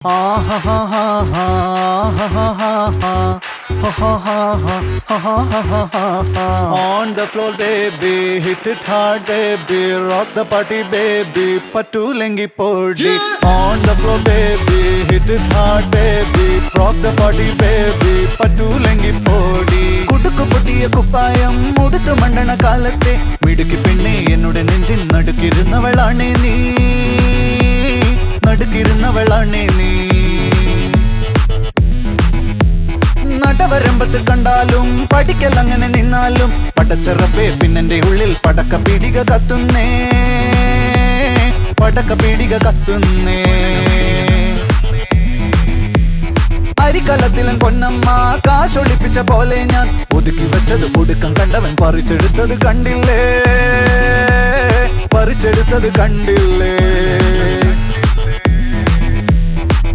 On the floor, baby, hit it hard, baby, rock the party, baby, patulengi podi. On the floor, baby, hit it hard, baby, rock the party, baby, patulengi podi. കുടുക്കു പൊട്ടിയ കുപ്പായം മുടുത്തു മണ്ടണ കാലത്തെ മിടുക്കി പെണ്ണെ എന്നുടെ നെഞ്ചിൻ നടുക്കിരുന്നവളാണേ നീ, നടുക്കിരുന്നവളാണേ നീ. നടവരമ്പത്ത് കണ്ടാലും പഠിക്കൽ അങ്ങനെ നിന്നാലും പടച്ചറപ്പേ പിന്നെന്റെ ഉള്ളിൽ പടക്ക പീടിക കത്തുന്നേ, പടക്ക പീടിക കത്തുന്നേ. അരിക്കലത്തിലും പൊന്നമ്മ കാശൊളിപ്പിച്ച പോലെ ഞാൻ ഒതുക്കി വെച്ചത് ഒടുക്കം കണ്ടവൻ പറിച്ചെടുത്തത് കണ്ടില്ലേ, പറിച്ചെടുത്തത് കണ്ടില്ലേ.